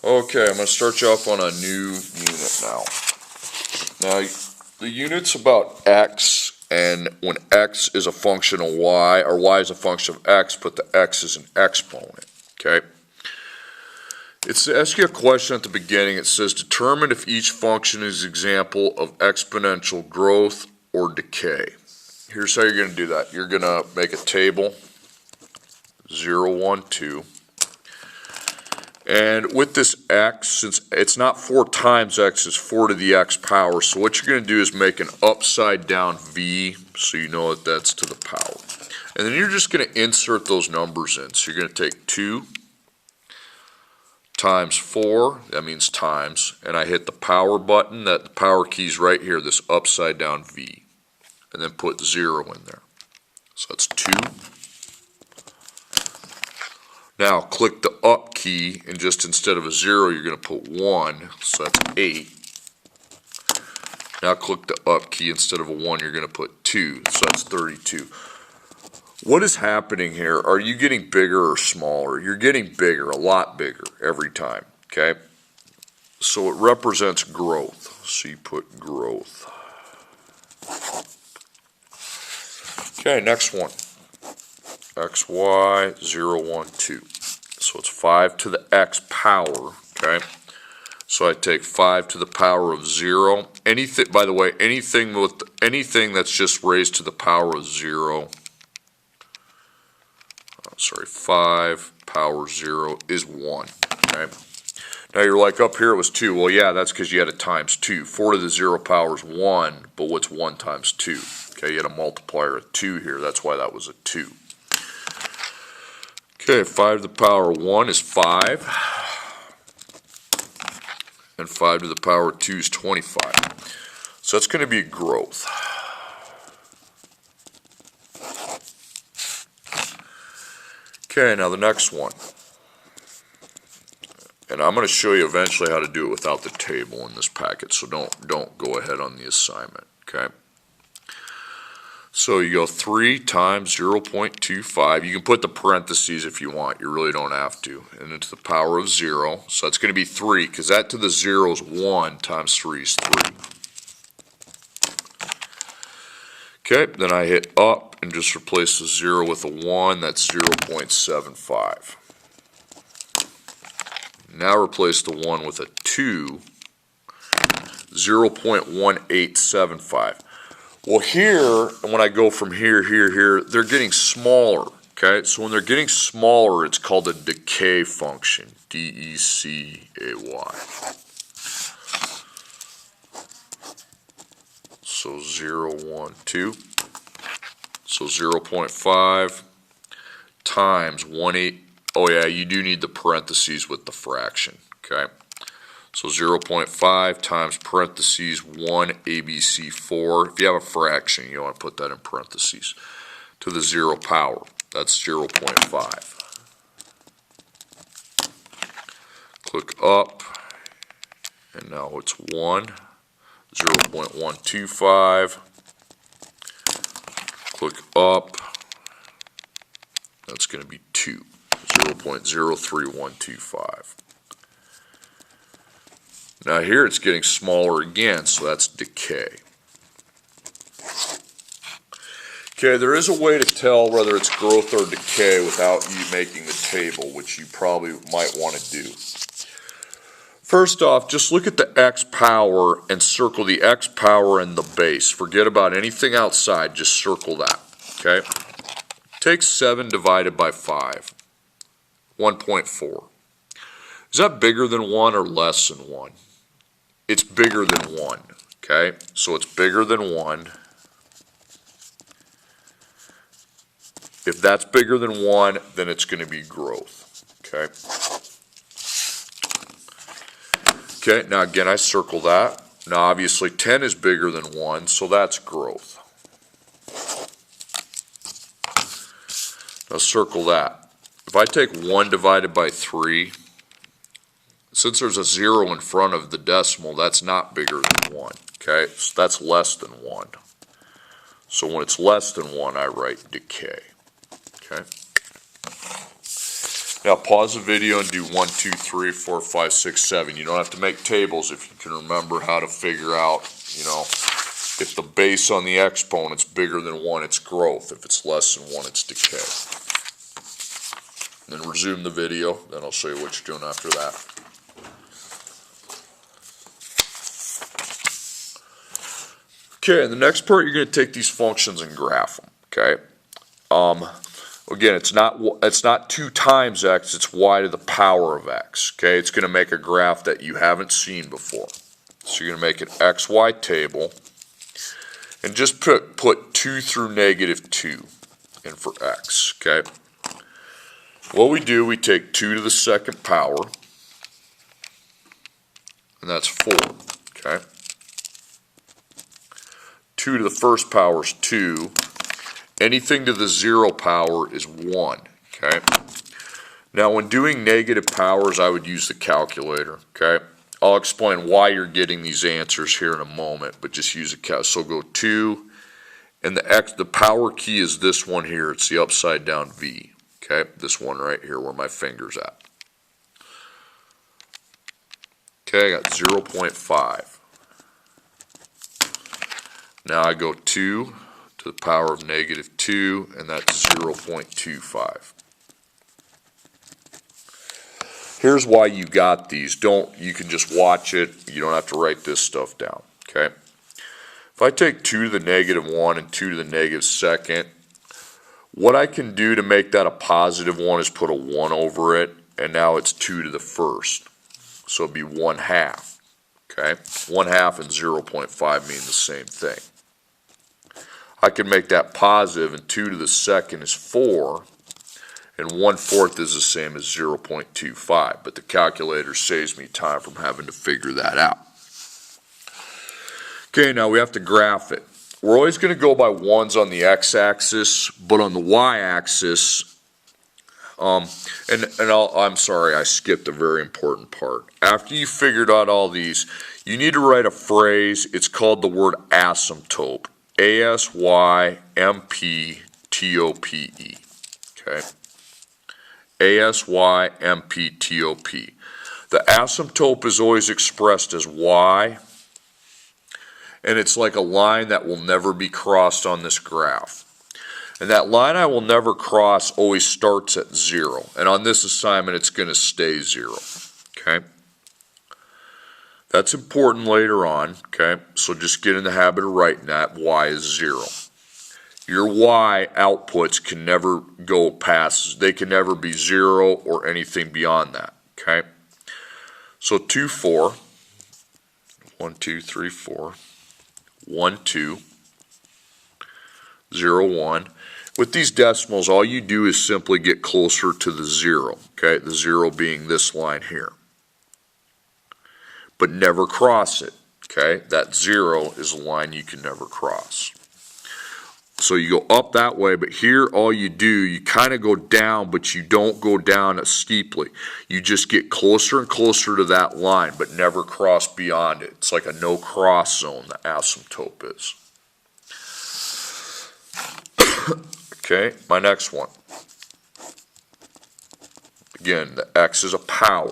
Okay, I'm going to start you off on a new unit now. Now, the unit's about x, and when x is a function of y, or y is a function of x, but the x is an exponent, okay? It's asking you a question at the beginning. It says, determine if each function is an example of exponential growth or decay. Here's how you're going to do that. You're going to make a table, 0, 1, 2. And with this x, since it's not 4 times x, it's 4 to the x power. So what you're going to do is make an upside down v, so you know that that's to the power. And then you're just going to insert those numbers in. So you're going to take 2 times 4, that means times, and I hit the power button, that the power key's right here, this upside down v. And then put 0 in there. So that's 2. Now click the up key, and just instead of a 0, you're going to put 1, so that's 8. Now click the up key, instead of a 1, you're going to put 2, so that's 32. What is happening here? Are you getting bigger or smaller? You're getting bigger, a lot bigger every time, okay? So it represents growth, so you put growth. Okay, next one. X, Y, 0, 1, 2. So it's 5 to the x power, okay? So I take 5 to the power of 0. Anything, by the way, anything that's just raised to the power of 0, 5 power 0 is 1, okay? Now you're like, up here it was 2. Well, yeah, that's because you had a times 2. 4 to the 0 power is 1, but what's 1 times 2? Okay, you had a multiplier of 2 here. That's why that was a 2. Okay, 5 to the power of 1 is 5. And 5 to the power of 2 is 25. So that's going to be growth. Okay, now the next one. And I'm going to show you eventually how to do it without the table in this packet, so don't go ahead on the assignment, okay? So you go 3 times 0.25. You can put the parentheses if you want. You really don't have to. And then to the power of 0. So that's going to be 3, because that to the 0 is 1 times 3 is 3. Okay, then I hit up and just replace the 0 with a 1. That's 0.75. Now replace the 1 with a 2. 0.1875. Well, here, when I go from here, they're getting smaller, okay? So when they're getting smaller, it's called a decay function, D-E-C-A-Y. So 0, 1, 2. So 0.5 times 1/8. Oh, yeah, you do need the parentheses with the fraction, okay? So 0.5 times parentheses 1 ABC4. If you have a fraction, you want to put that in parentheses. To the 0 power, that's 0.5. Click up, and now it's 1. 0.125. Click up, that's going to be 2. 0.03125. Now here it's getting smaller again, so that's decay. Okay, there is a way to tell whether it's growth or decay without you making the table, which you probably might want to do. First off, just look at the x power and circle the x power and the base. Forget about anything outside, just circle that, okay? Take 7 divided by 5, 1.4. Is that bigger than 1 or less than 1? It's bigger than 1, okay? So it's bigger than 1. If that's bigger than 1, then it's going to be growth, okay? Okay, now again, I circle that. Now obviously 10 is bigger than 1, so that's growth. Now circle that. If I take 1 divided by 3, since there's a 0 in front of the decimal, that's not bigger than 1, okay? So that's less than 1. So when it's less than 1, I write decay, okay? Now pause the video and do 1, 2, 3, 4, 5, 6, 7. You don't have to make tables if you can remember how to figure out, if the base on the exponent's bigger than 1, it's growth. If it's less than 1, it's decay. Then resume the video, then I'll show you what you're doing after that. Okay, in the next part, you're going to take these functions and graph them, okay? Again, it's not 2 times x, it's y to the power of x, okay? It's going to make a graph that you haven't seen before. So you're going to make an xy table, and just put 2 through negative 2 in for x, okay? What we do, we take 2 to the second power, and that's 4, okay? 2 to the first power is 2. Anything to the 0 power is 1, okay? Now, when doing negative powers, I would use the calculator, okay? I'll explain why you're getting these answers here in a moment, but just use a calculator. So go 2, and the power key is this one here. It's the upside down V, okay? This one right here where my finger's at. Okay, I got 0.5. Now I go 2 to the power of negative 2, and that's 0.25. Here's why you got these. You can just watch it. You don't have to write this stuff down, okay? If I take 2 to the negative 1 and 2 to the negative second, what I can do to make that a positive 1 is put a 1 over it, and now it's 2 to the first. So it'd be 1/2, okay? 1/2 and 0.5 mean the same thing. I can make that positive, and 2 to the second is 4, and 1/4 is the same as 0.25, but the calculator saves me time from having to figure that out. Okay, now we have to graph it. We're always going to go by 1s on the x-axis, but on the y-axis, I'm sorry, I skipped a very important part. After you figured out all these, you need to write a phrase. It's called the word asymptote. A-S-Y-M-P-T-O-P-E, okay? A-S-Y-M-P-T-O-P. The asymptote is always expressed as y, and it's like a line that will never be crossed on this graph. And that line I will never cross always starts at 0, and on this assignment it's going to stay 0, okay? That's important later on, okay? So just get in the habit of writing that. Y is 0. Your Y outputs can never go past, they can never be 0 or anything beyond that, okay? So 2, 4, 1, 2, 3, 4, 1, 2, 0, 1. With these decimals, all you do is simply get closer to the 0, okay? The 0 being this line here. But never cross it, okay? That 0 is a line you can never cross. So you go up that way, but here all you do, you kind of go down, but you don't go down as steeply. You just get closer and closer to that line, but never cross beyond it. It's like a no cross zone, the asymptote is. Okay, my next one. Again, the x is a power.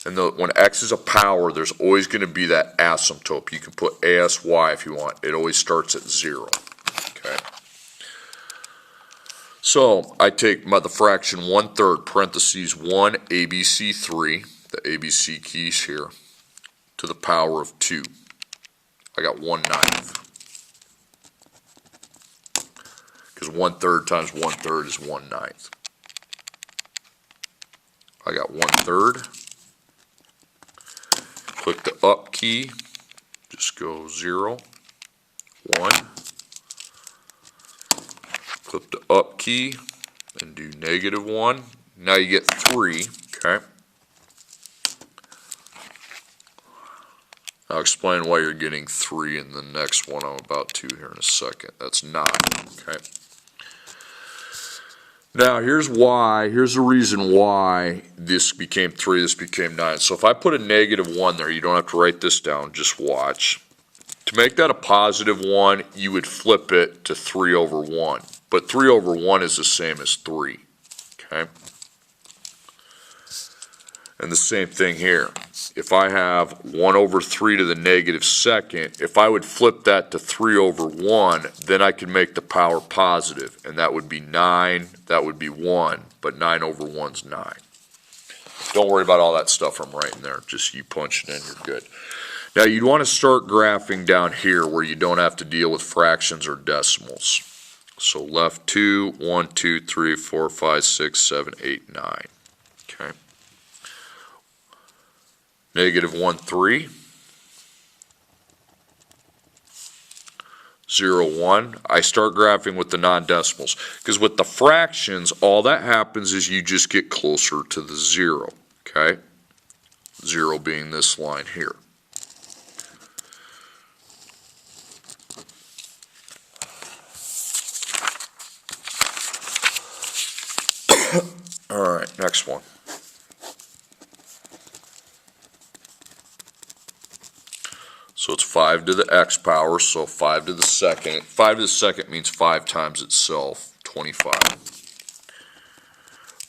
And when x is a power, there's always going to be that asymptote. You can put ASY if you want. It always starts at 0. Okay. So I take the fraction 1/3 parentheses 1 ABC3, the ABC keys here, to the power of 2. I got 1/9. Because 1/3 times 1/3 is 1/9. I got 1/3. Click the up key, just go 0, 1. Click the up key and do -1. Now you get 3, okay? I'll explain why you're getting 3 in the next one I'm about to here in a second. That's 9, okay? Now here's the reason why this became 3, this became 9. So if I put a -1 there, you don't have to write this down, just watch. To make that a +1, you would flip it to 3/1. but 3 over 1 is the same as 3, okay? And the same thing here. If I have 1 over 3 to the negative second, if I would flip that to 3 over 1, then I can make the power positive, and that would be 9, that would be 1, but 9 over 1 is 9. Don't worry about all that stuff I'm writing there, just you punch it in, you're good. Now you'd want to start graphing down here where you don't have to deal with fractions or decimals. So left 2, 1, 2, 3, 4, 5, 6, 7, 8, 9. Okay. Negative 1, 3. 0, 1. I start graphing with the non-decimals because with the fractions, all that happens is you just get closer to the 0. Okay. 0 being this line here. All right, next one. So it's 5 to the x power, so 5 to the second. 5 to the second means 5 times itself, 25.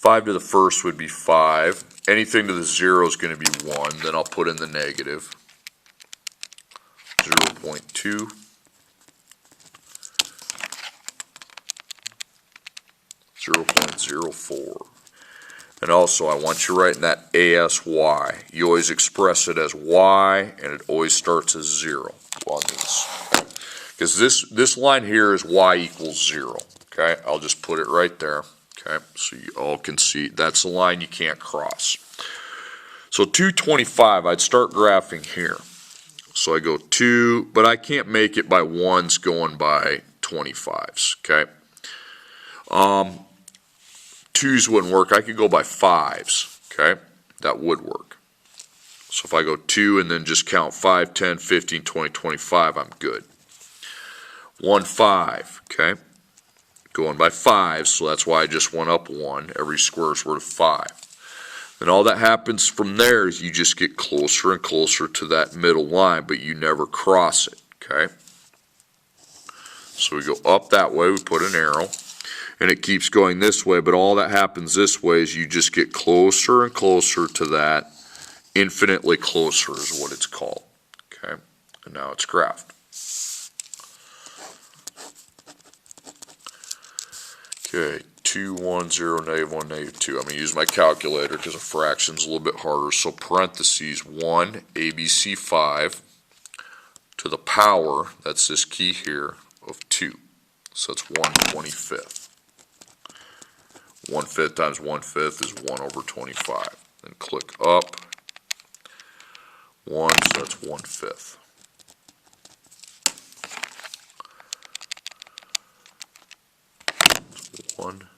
5 to the first would be 5. Anything to the 0 is going to be 1. Then I'll put in the negative. 0.2. 0.04. And also, I want you writing that ASY. You always express it as y, and it always starts as 0 on these. Because this line here is y equals 0. Okay, I'll just put it right there. Okay, so you all can see that's the line you can't cross. So 225, I'd start graphing here. So I go 2, but I can't make it by 1s going by 25s. Okay. 2s wouldn't work. I could go by 5s, okay? That would work. So if I go 2 and then just count 5, 10, 15, 20, 25, I'm good. 1, 5, okay? Going by 5s, so that's why I just went up 1. Every square is worth 5. And all that happens from there is you just get closer and closer to that middle line, but you never cross it, okay? So we go up that way, we put an arrow. And it keeps going this way, but all that happens this way is you just get closer and closer to that. Infinitely closer is what it's called. Okay, and now it's graphed. Okay, 2, 1, 0, negative 1, negative 2. I'm going to use my calculator because a fraction's a little bit harder. So parentheses 1, ABC 5 to the power, that's this key here, of 2. So that's 1/25. 1/5 times 1/5 is 1 over 25. Then click up. 1, so that's 1/5. So 1.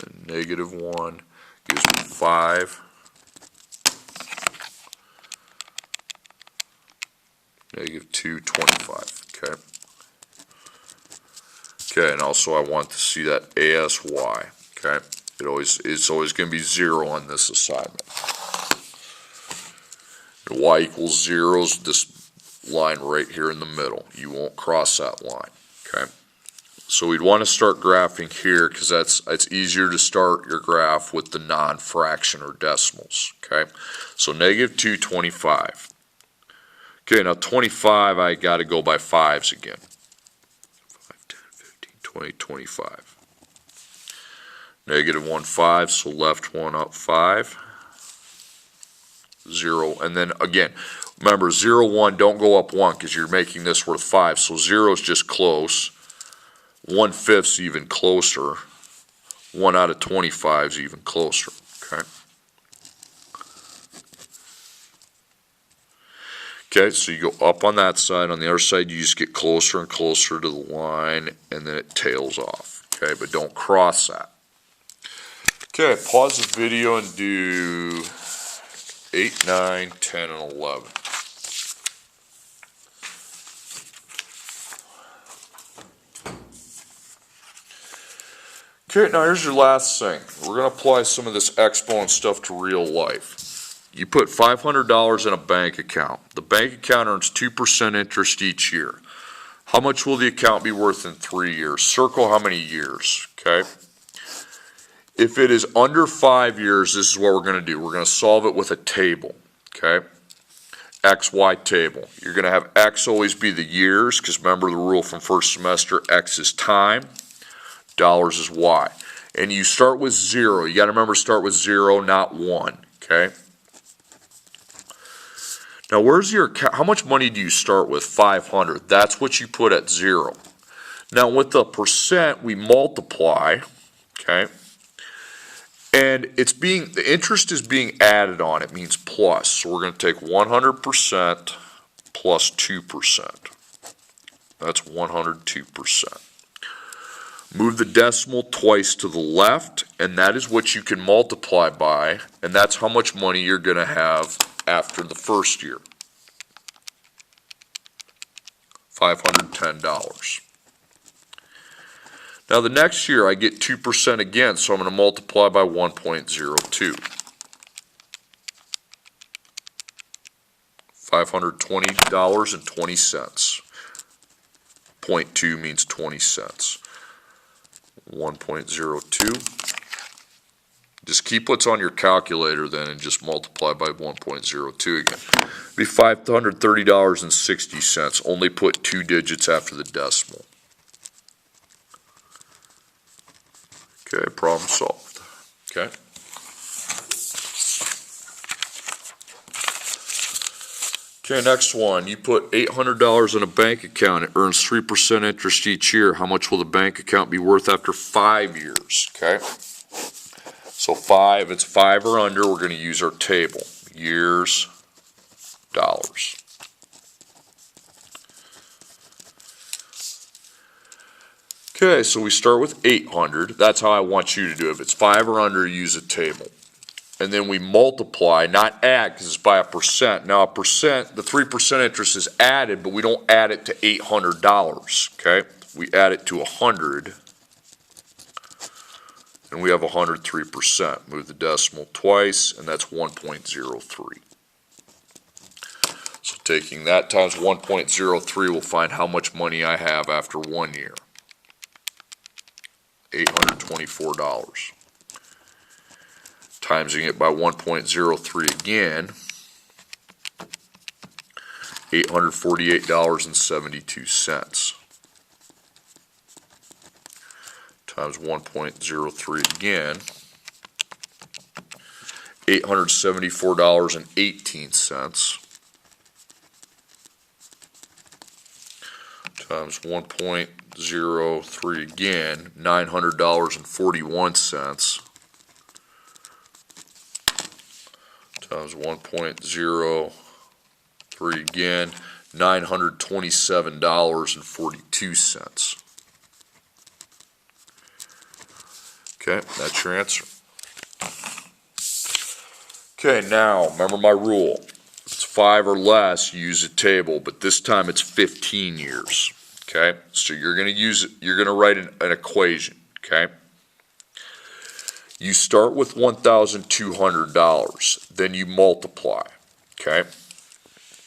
And negative 1 gives me 5. Negative 2, 25. Okay. Okay, and also I want to see that ASY. Okay, it's always going to be 0 on this assignment. And y equals 0 is this line right here in the middle. You won't cross that line. Okay, so we'd want to start graphing here because it's easier to start your graph with the non-fraction or decimals. Okay, so negative 2, 25. Okay, now 25 I got to go by 5s again. 20, 25. Negative 1, 5, so left 1 up 5. 0, and then again, remember 0, 1, don't go up 1 because you're making this worth 5, so 0 is just close. 1/5 is even closer. 1 out of 25 is even closer, okay? Okay, so you go up on that side. On the other side, you just get closer and closer to the line, and then it tails off. Okay, but don't cross that. Okay, pause the video and do 8, 9, 10, and 11. Okay, now here's your last thing. We're going to apply some of this exponent stuff to real life. You put $500 in a bank account. The bank account earns 2% interest each year. How much will the account be worth in 3 years? Circle how many years, okay? If it is under 5 years, this is what we're going to do. We're going to solve it with a table, okay? X, Y table. You're going to have X always be the years, because remember the rule from first semester, X is time, dollars is Y. And you start with 0. You got to remember start with 0, not 1, okay? Now where's your account? How much money do you start with? 500. That's what you put at 0. Now with the percent, we multiply, okay? And the interest is being added on. It means plus. So we're going to take 100% plus 2%. That's 102%. Move the decimal twice to the left, and that is what you can multiply by, and that's how much money you're going to have after the first year. $510. Now the next year I get 2% again, so I'm going to multiply by 1.02. $520.20. 0.2 means 20 cents. 1.02. Just keep what's on your calculator then and just multiply by 1.02 again. It'd be $530.60. Only put 2 digits after the decimal. Okay, problem solved. Okay. Okay, next one. You put $800 in a bank account. It earns 3% interest each year. How much will the bank account be worth after 5 years? Okay. So if it's 5 or under, we're going to use our table. Years, dollars. Okay, so we start with 800. That's how I want you to do it. If it's 5 or under, use a table. And then we multiply, not add, because it's by a percent. Now a percent, the 3% interest is added, but we don't add it to $800, okay? We add it to 100, and we have 103%. Move the decimal twice, and that's 1.03. So taking that times 1.03, we'll find how much money I have after 1 year. $824. Timesing it by 1.03 again, $848.72. Times 1.03 again, $874.18. Times 1.03 again, $900.41. Times 1.03 again, $927.42. Okay, that's your answer. Okay, now remember my rule. If it's 5 or less, use a table, but this time it's 15 years. Okay, so you're going to use it. You're going to write an equation. Okay. You start with $1,200, then you multiply, okay?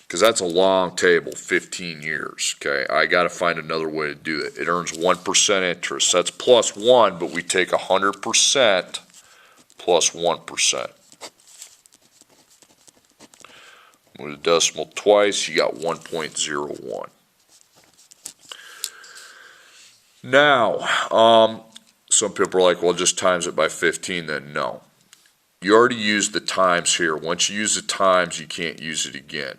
Because that's a long table, 15 years, okay? I got to find another way to do it. It earns 1% interest. That's plus 1, but we take 100% plus 1%. Move the decimal twice, you got 1.01. Now, some people are like, well, just times it by 15, then no. You already used the times here. Once you use the times, you can't use it again.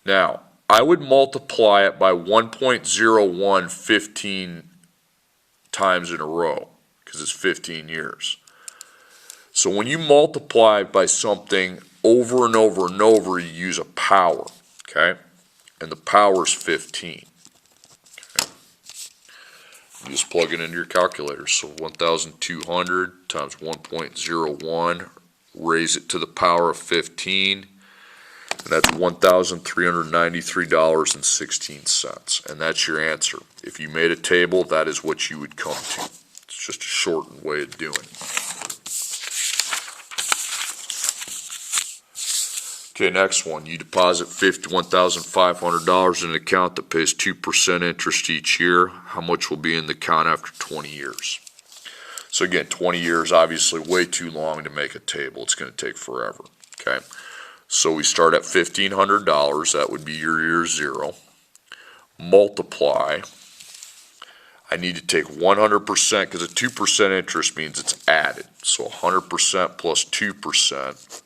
Now, I would multiply it by 1.01 15 times in a row, because it's 15 years. So when you multiply by something over and over and over, you use a power, okay? And the power is 15. You just plug it into your calculator. So 1,200 times 1.01, raise it to the power of 15, and that's $1,393.16. And that's your answer. If you made a table, that is what you would come to. It's just a shortened way of doing it. Okay, next one. You deposit $51,500 in an account that pays 2% interest each year. How much will be in the account after 20 years? So again, 20 years, obviously way too long to make a table. It's going to take forever. Okay, so we start at $1,500. That would be your year zero. Multiply. I need to take 100% because a 2% interest means it's added. So 100% plus 2%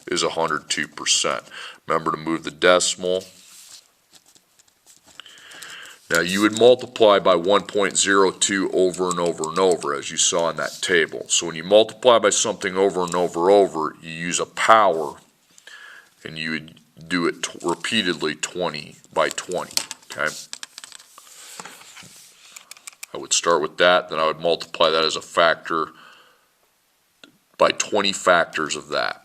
is 102%. Remember to move the decimal. Now you would multiply by 1.02 over and over and over, as you saw in that table. So when you multiply by something over and over, you use a power, and you would do it repeatedly 20 by 20. Okay. I would start with that, then I would multiply that as a factor by 20 factors of that.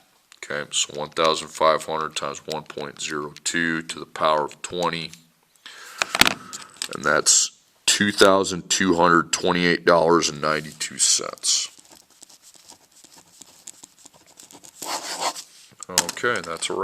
Okay, so 1,500 times 1.02 to the power of 20, and that's $2,228.92. Okay, that's a wrap.